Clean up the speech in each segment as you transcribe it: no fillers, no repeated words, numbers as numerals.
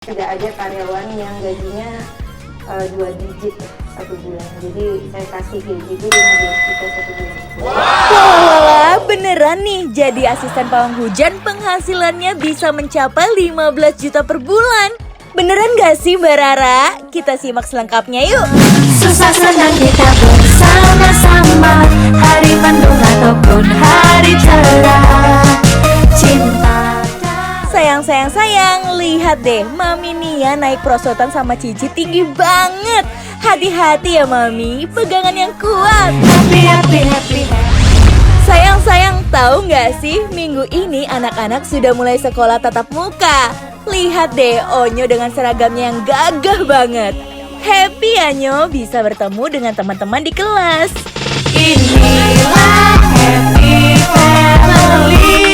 Tidak ada karyawan yang gajinya 2 digit satu bulan. Jadi saya kasih gaji itu 15 juta satu bulan. Wah, beneran nih jadi asisten pawang hujan penghasilannya bisa mencapai 15 juta per bulan. Beneran gak sih Mbak Rara? Kita simak selengkapnya yuk. Susah senang kita bersama-sama, hari mendung ataupun hari cerah, cinta. Sayang, lihat deh Mami Nia naik prosotan sama Cici tinggi banget. Hati-hati ya Mami, pegangan yang kuat. Happy. Sayang, tahu nggak sih minggu ini anak-anak sudah mulai sekolah tatap muka. Lihat deh Onyo dengan seragamnya yang gagah banget. Happy ya Nyo bisa bertemu dengan teman-teman di kelas. Inilah Happy Family.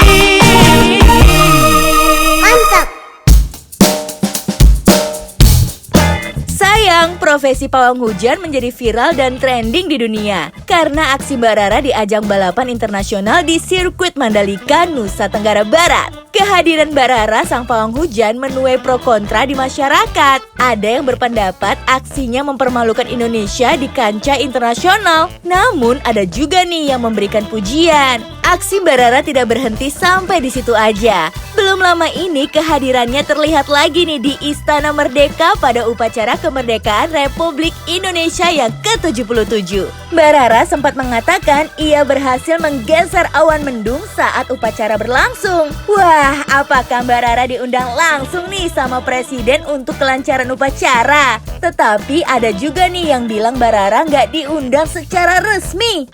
Sayang, profesi pawang hujan menjadi viral dan trending di dunia karena aksi Mbak Rara di ajang balapan internasional di sirkuit Mandalika, Nusa Tenggara Barat. Kehadiran Mbak Rara sang pawang hujan menuai pro kontra di masyarakat. Ada yang berpendapat aksinya mempermalukan Indonesia di kancah internasional. Namun ada juga nih yang memberikan pujian. Aksi Mbak Rara tidak berhenti sampai di situ aja. Belum lama ini kehadirannya terlihat lagi nih di Istana Merdeka pada upacara kemerdekaan Republik Indonesia yang ke-77. Mbak Rara sempat mengatakan ia berhasil menggeser awan mendung saat upacara berlangsung. Wah, apakah Mbak Rara diundang langsung nih sama Presiden untuk kelancaran upacara? Tetapi ada juga nih yang bilang Mbak Rara nggak diundang secara resmi.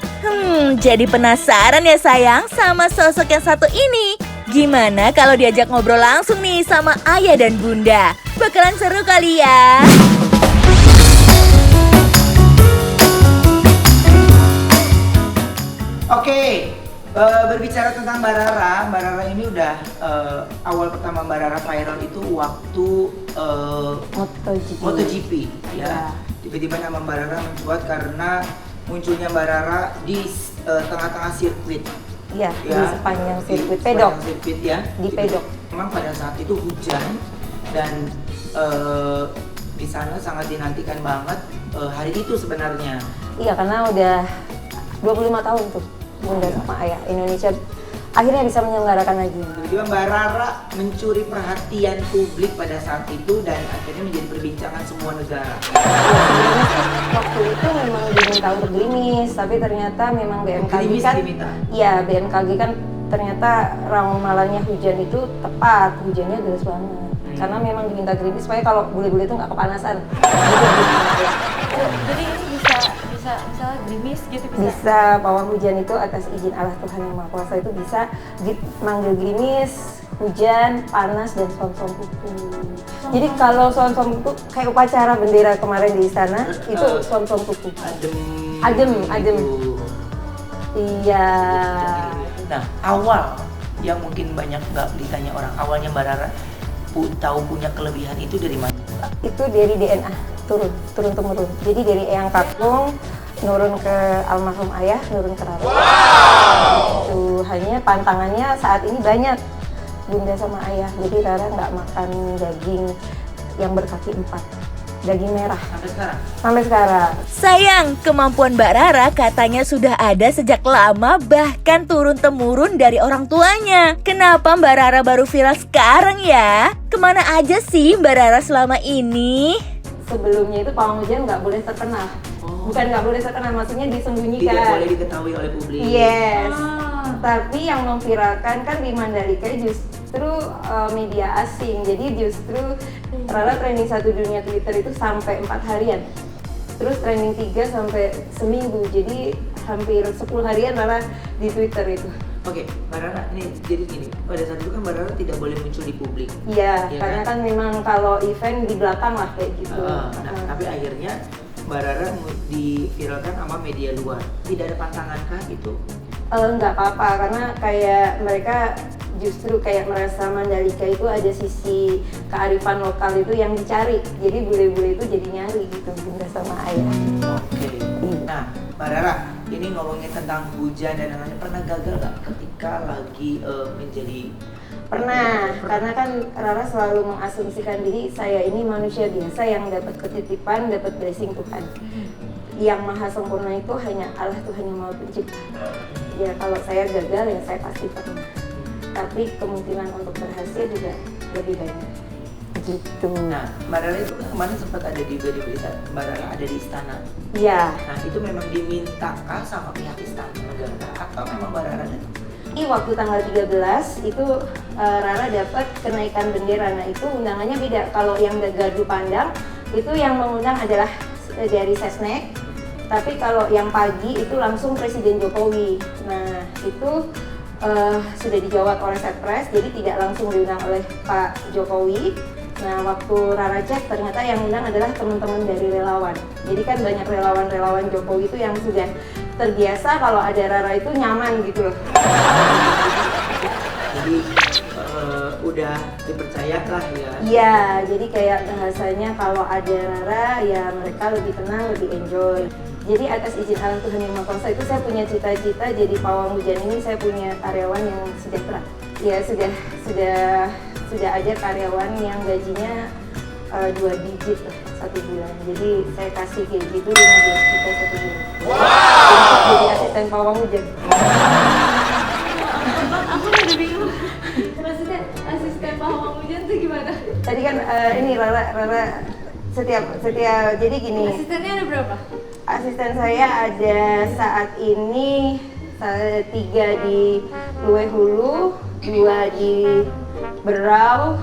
Jadi penasaran ya sayang sama sosok yang satu ini. Gimana kalau diajak ngobrol langsung nih sama ayah dan bunda? Bakalan seru kali ya. Oke, berbicara tentang Mbak Rara ini udah awal pertama Mbak Rara viral itu waktu MotoGP ya. Tiba-tiba nama Mbak Rara mencuat karena munculnya Mbak Rara di tengah-tengah sirkuit. Iya, di sepanjang sirkuit pedok. Di pedok. Memang pada saat itu hujan dan di sana sangat dinantikan banget hari itu sebenarnya. Iya, karena udah 25 tahun tuh bunda sama ayah Indonesia akhirnya bisa menyelenggarakan lagi. Tiba-tiba Mbak Rara mencuri perhatian publik pada saat itu dan akhirnya menjadi perbincangan semua negara. Waktu itu memang diminta untuk gerimis, tapi ternyata memang BMKG kan, iya BMKG kan ternyata ramalannya hujan itu tepat, hujannya deras banget. Karena memang diminta gerimis supaya kalau bule-bule itu nggak kepanasan. Jadi ini bisa misalnya gerimis gitu bisa pawang hujan itu atas izin Allah Tuhan Yang Maha Kuasa itu bisa manggil gerimis, hujan, panas, dan suam-suam kuku. Jadi kalau suam-suam kuku kayak upacara bendera kemarin di istana itu suam-suam kuku. Adem. Iya. Nah, awal yang mungkin banyak nggak ditanya orang, awalnya Mbak Rara tahu punya kelebihan itu dari mana? Itu dari DNA, turun temurun. Jadi dari eyang kakung nurun ke almarhum ayah, nurun ke Rara. Itu hanya pantangannya saat ini banyak bunda sama ayah. Jadi Rara nggak makan daging yang berkaki 4, daging merah. Sampai sekarang. Sayang, kemampuan Mbak Rara katanya sudah ada sejak lama bahkan turun-temurun dari orang tuanya. Kenapa Mbak Rara baru viral sekarang ya? Kemana aja sih Mbak Rara selama ini? Sebelumnya itu pawang hujan nggak boleh terkenal. Bukan nggak boleh terkenal, maksudnya disembunyikan. Tidak boleh diketahui oleh publik. Yes. Tapi yang memviralkan kan di Mandalika justru media asing. Jadi justru Rara trending 1 dunia Twitter itu sampai 4 harian. Terus trending 3 sampai seminggu. Jadi hampir 10 harian Rara di Twitter itu. Oke, Mbak Rara, ini jadi gini, pada saat itu kan Mbak Rara tidak boleh muncul di publik. Iya, ya karena kan memang kalau event di belakang lah kayak gitu. Tapi akhirnya Mbak Rara diviralkan sama media luar. Tidak ada pantangan kah itu? Nggak apa-apa, karena kayak mereka justru kayak merasa Mandalika itu ada sisi kearifan lokal itu yang dicari. Jadi bule-bule itu jadi nyari gitu, bunda sama ayah. Oke. Nah, Mbak Rara, ini ngomongin tentang hujan dan lain-lain, pernah gagal nggak ketika lagi menjadi Pernah, karena kan Rara selalu mengasumsikan diri saya ini manusia biasa yang dapat ketitipan, dapat blessing Tuhan. Yang maha sempurna itu hanya Allah, Tuhan yang maha pencipta. Ya kalau saya gagal ya saya pasti pernah. Tapi kemungkinan untuk berhasil juga lebih banyak. Gitu. Nah, Mbak Rara itu kan kemarin sempat ada di berita Mbak Rara ada di istana. Iya. Nah, itu memang dimintakah sama pihak istana negara atau memang Mbak Rara datang? Ini waktu tanggal 13 itu Rara dapat kenaikan bendera. Nah itu undangannya beda. Kalau yang gardu pandang itu yang mengundang adalah dari Sesnek. Tapi kalau yang pagi itu langsung Presiden Jokowi. Nah itu sudah dijawab oleh Setpres, jadi tidak langsung diundang oleh Pak Jokowi. Nah waktu Rara cek ternyata yang undang adalah teman-teman dari relawan. Jadi kan banyak relawan-relawan Jokowi itu yang sudah terbiasa kalau ada Rara itu nyaman gitu loh. Jadi udah dipercayakan ya. Iya, jadi kayak bahasanya kalau ada Rara ya mereka lebih tenang, lebih enjoy. Jadi atas izin Allah Tuhan Yang Maha Kuasa itu saya punya cita-cita jadi pawang hujan ini saya punya karyawan yang sejahtera. Ya sudah ada karyawan yang gajinya 2 digit lah, 1 bulan. Jadi saya kasih kayak gitu 15 juta 1 bulan. Wow. Jadi asisten pawang hujan. Aku udah bingung. Maksudnya asisten pawang hujan tuh gimana? Tadi kan ini Rara setiap jadi gini. Asistennya ada berapa? Asisten saya ada saat ini 3 di Luwe Hulu, 2 di Berau,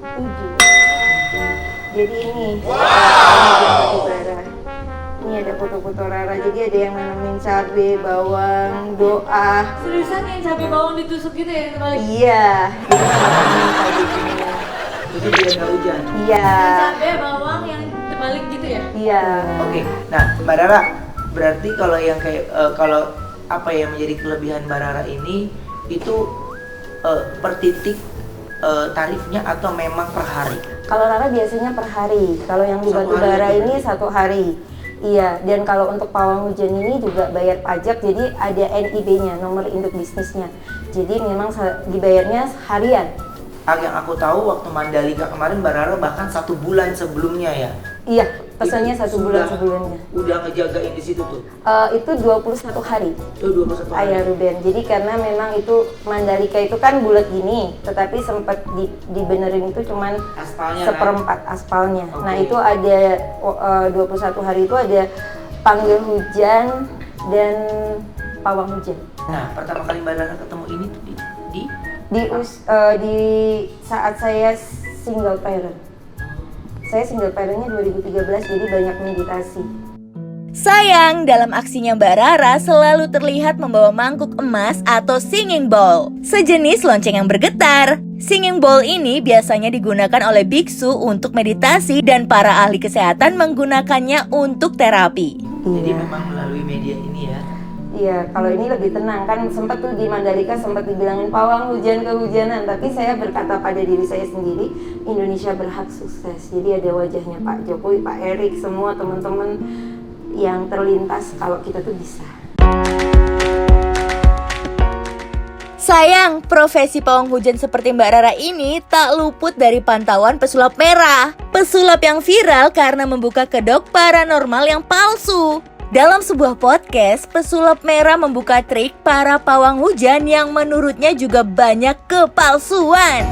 7. Jadi ini ini ada foto-foto Rara. Jadi ada yang nanemin cabai, bawang, doa. Seriusan yang cabai bawang ditusuk gitu ya kembali? Iya. Jadi nanemin cabai gini. Itu biar nggak hujan. Iya. Cabai bawang yang terbalik gitu ya? Iya. Oke, nah Mbak Rara, berarti kalau yang kayak kalau apa yang menjadi kelebihan Mbak Rara ini itu per titik tarifnya atau memang per hari? Kalau Rara biasanya per hari. Kalau yang di 1 batu hari bara aja ini berarti? 1 hari. Iya, dan kalau untuk pawang hujan ini juga bayar pajak, jadi ada NIB-nya, nomor induk bisnisnya. Jadi memang dibayarnya harian. Yang aku tahu waktu Mandalika kemarin Mbak Rara bahkan 1 bulan sebelumnya ya. Iya, pesannya Itu 1 bulan sudah- sebelumnya. Udah ngejagain di situ tuh. Itu 21 hari. Itu 21 hari. Ayah Ruben. Jadi karena memang itu Mandalika itu kan bulat gini, tetapi sempat dibenerin itu cuman Aspalnya, seperempat aspalnya. Oke. Nah itu ada 21 hari itu ada panggil hujan dan pawang hujan. Nah, pertama kali Mbak Rara ketemu ini tuh Di saat saya single parent. Saya single parentnya 2013, jadi banyak meditasi. Sayang, dalam aksinya Mbak Rara selalu terlihat membawa mangkuk emas atau singing bowl, sejenis lonceng yang bergetar. Singing bowl ini biasanya digunakan oleh biksu untuk meditasi dan para ahli kesehatan menggunakannya untuk terapi. Jadi Iya. memang melalui media ini ya. Iya, kalau ini lebih tenang kan, sempat tuh di Mandalika sempat dibilangin pawang hujan kehujanan, tapi saya berkata pada diri saya sendiri, Indonesia berhak sukses. Jadi ada wajahnya Pak Jokowi, Pak Erik, semua teman-teman yang terlintas kalau kita tuh bisa. Sayang, profesi pawang hujan seperti Mbak Rara ini tak luput dari pantauan pesulap merah. Pesulap yang viral karena membuka kedok paranormal yang palsu. Dalam sebuah podcast, pesulap merah membuka trik para pawang hujan yang menurutnya juga banyak kepalsuan.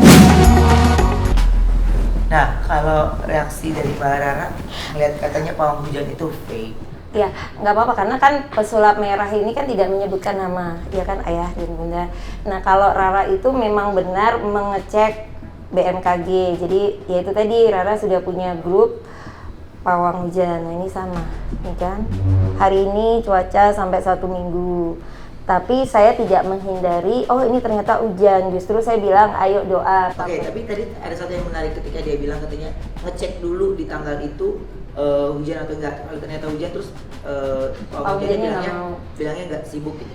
Nah, kalau reaksi dari Mbak Rara melihat katanya pawang hujan itu fake. Ya, nggak apa-apa karena kan pesulap merah ini kan tidak menyebutkan nama, ya kan ayah dan bunda. Nah kalau Rara itu memang benar mengecek BMKG, jadi ya itu tadi Rara sudah punya grup pawang hujan. Nah ini sama, ya kan? Hari ini cuaca sampai 1 minggu. Tapi saya tidak menghindari, oh ini ternyata hujan. Justru saya bilang, ayo doa. Oke, tapi tadi ada satu yang menarik ketika dia bilang katanya ngecek dulu di tanggal itu hujan atau enggak. Kalau ternyata hujan terus pawang hujannya bilangnya enggak sibuk gitu.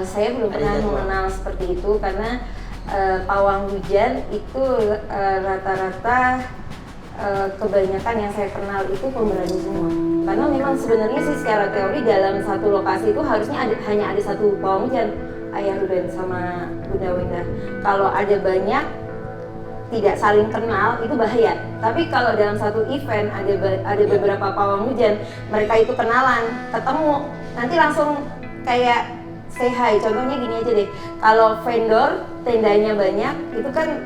Saya belum Ada pernah jadwal. mengenal seperti itu karena pawang hujan itu rata-rata kebanyakan yang saya kenal itu pemberani semua. Karena memang sebenarnya sih secara teori dalam satu lokasi itu harusnya hanya ada 1 pawang hujan. Ayah Ruben sama Bunda Wenda. Kalau ada banyak tidak saling kenal itu bahaya. Tapi kalau dalam satu event ada beberapa pawang hujan, mereka itu kenalan, ketemu, nanti langsung kayak say hi. Contohnya gini aja deh. Kalau vendor tendanya banyak, itu kan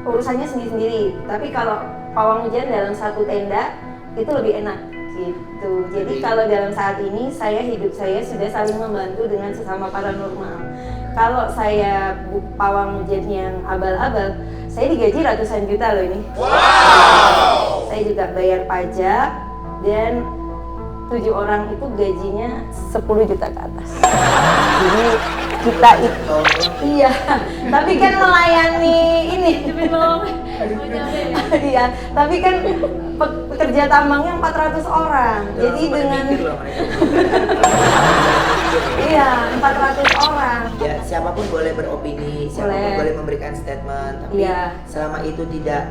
urusannya sendiri-sendiri. Tapi kalau pawang hujan dalam satu tenda itu lebih enak gitu. Jadi kalau dalam saat ini hidup saya sudah saling membantu dengan sesama paranormal. Kalau saya pawang hujan yang abal-abal, saya digaji ratusan juta loh ini. Wow. Saya juga bayar pajak dan 7 orang itu gajinya 10 juta ke atas. Jadi kita itu iya, tapi kan melayani ini. Iya, tapi kan pekerja tambangnya 400 orang. Jadi dengan iya, 400 orang. Ya, siapapun boleh beropini, siapapun boleh memberikan statement, tapi selama itu tidak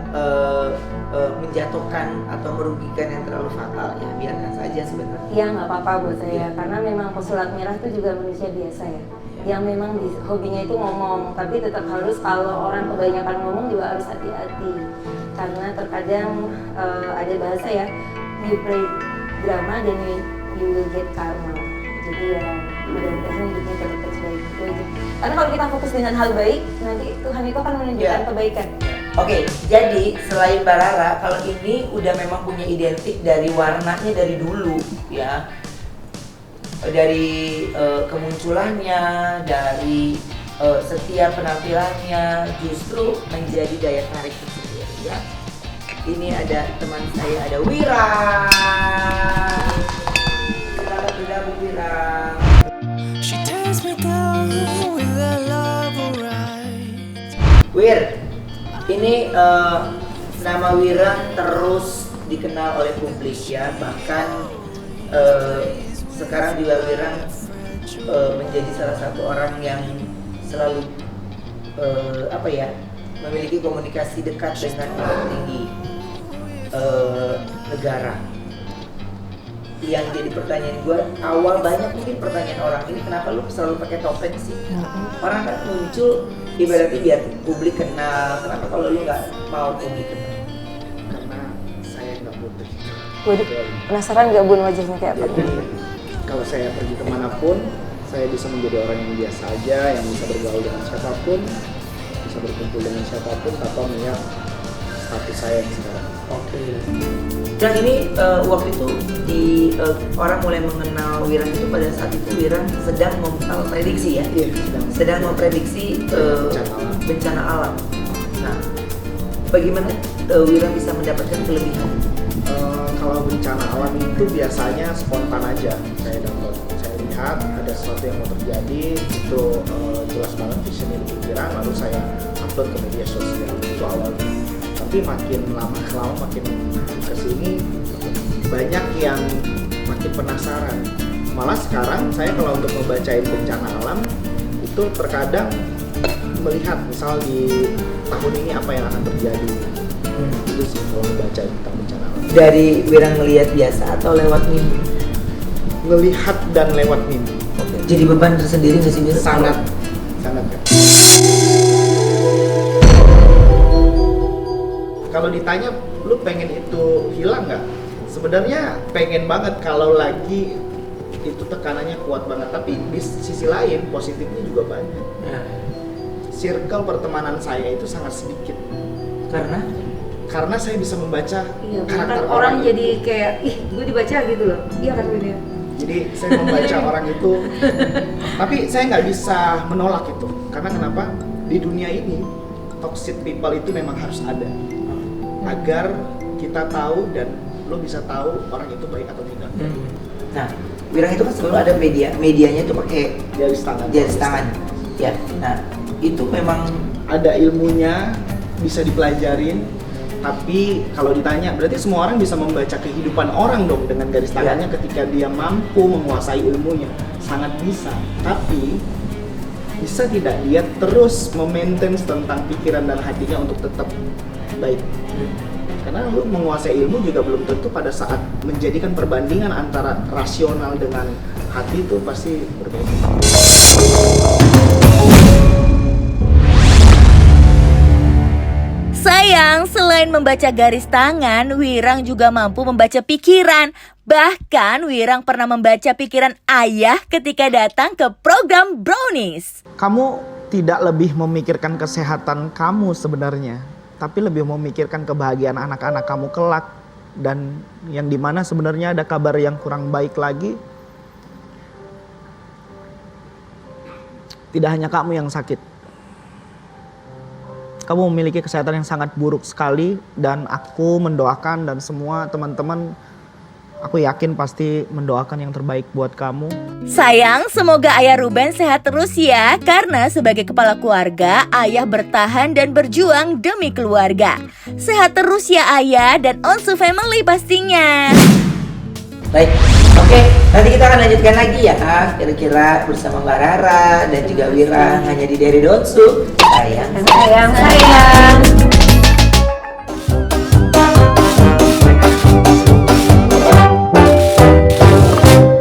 menjatuhkan atau merugikan yang terlalu fatal, ya biarkan saja sebenarnya. Iya, nggak apa-apa buat saya, karena memang pesulap merah itu juga manusia biasa ya, yang memang hobinya itu ngomong, tapi tetap harus kalau orang kebanyakan ngomong juga harus hati-hati, karena terkadang ada bahasa ya, you play drama dan you will get karma. Jadi ya mudah-mudahan hidupnya terus baik itu aja. Karena kalau kita fokus dengan hal baik, nanti Tuhan itu akan menunjukkan kebaikan. Oke, jadi selain Barara, kalau ini udah memang punya identik dari warnanya dari dulu ya, dari kemunculannya, dari setiap penampilannya justru menjadi daya tarik tersendiri ya. Ini ada teman saya, ada Wira. Selamat bergabung Wira. Wir, ini nama Wira terus dikenal oleh publik ya, bahkan sekarang juga Wira menjadi salah satu orang yang selalu memiliki komunikasi dekat dengan petinggi negara. Yang jadi pertanyaan gue, awal banyak mungkin pertanyaan orang ini, kenapa lu selalu pakai topeng sih? Orang kan muncul ibaratnya biar publik kenal, kenapa kalau lu nggak mau publik kenal? Karena saya nggak butuh. Waduh, penasaran nggak Bun wajahnya kayak apa? Jadi kalau saya pergi kemanapun, saya bisa menjadi orang yang biasa aja, yang bisa bergaul dengan siapapun, bisa berkumpul dengan siapapun tanpa melihat status saya yang sekarang. Oke. Dan ini waktu itu orang mulai mengenal Wira itu pada saat itu Wira sedang memprediksi ya, sedang memprediksi bencana alam. Nah, bagaimana Wira bisa mendapatkan kelebihan? Kalau bencana alam itu biasanya spontan aja saya dapat. Saya lihat ada sesuatu yang mau terjadi, itu jelas banget visionnya di pikiran, lalu saya upload ke media sosial. Itu awalnya. Tapi makin lama makin kesini banyak yang makin penasaran. Malah sekarang saya kalau untuk membacain bencana alam itu terkadang melihat misal di tahun ini apa yang akan terjadi. Itu sih kalau membaca tentang bencana alam. Dari Wira ngelihat biasa atau lewat mimpi? Ngelihat dan lewat mimpi. Jadi beban tersendiri nggak sih Wira? Sangat ya. Kalau ditanya, lu pengen itu hilang nggak? Sebenarnya pengen banget kalau lagi itu tekanannya kuat banget. Tapi di sisi lain positifnya juga banyak. Circle pertemanan saya itu sangat sedikit. Karena saya bisa membaca karakter orang itu. jadi kayak gue dibaca gitu loh. Iya kan Win ya? Jadi saya membaca orang itu, tapi saya nggak bisa menolak itu. Karena kenapa? Di dunia ini toxic people itu memang harus ada. Agar kita tahu dan lo bisa tahu orang itu baik atau tidak. Nah, Wira itu kan selalu ada medianya itu pakai Garis tangan. Ya. Nah, itu memang ada ilmunya, bisa dipelajarin. Tapi kalau ditanya, berarti semua orang bisa membaca kehidupan orang dong dengan garis tangannya ketika dia mampu menguasai ilmunya. Sangat bisa. Tapi bisa tidak dia terus memaintain tentang pikiran dan hatinya untuk tetap baik. Karena lu menguasai ilmu juga belum tentu pada saat menjadikan perbandingan antara rasional dengan hati itu pasti berbeda. Sayang, selain membaca garis tangan, Wirang juga mampu membaca pikiran. Bahkan Wirang pernah membaca pikiran ayah ketika datang ke program Brownies. Kamu tidak lebih memikirkan kesehatan kamu sebenarnya, tapi lebih memikirkan kebahagiaan anak-anak kamu kelak. Dan yang dimana sebenarnya ada kabar yang kurang baik lagi. Tidak hanya kamu yang sakit. Kamu memiliki kesehatan yang sangat buruk sekali, dan aku mendoakan, dan semua teman-teman aku yakin pasti mendoakan yang terbaik buat kamu. Sayang, semoga ayah Ruben sehat terus ya, karena sebagai kepala keluarga, ayah bertahan dan berjuang demi keluarga. Sehat terus ya ayah, dan Onsu Family pastinya. Baik, oke, nanti kita akan lanjutkan lagi ya, kira-kira bersama Mbak Rara dan juga Wirang hanya di Dari Donsu. Sayang. Sayang.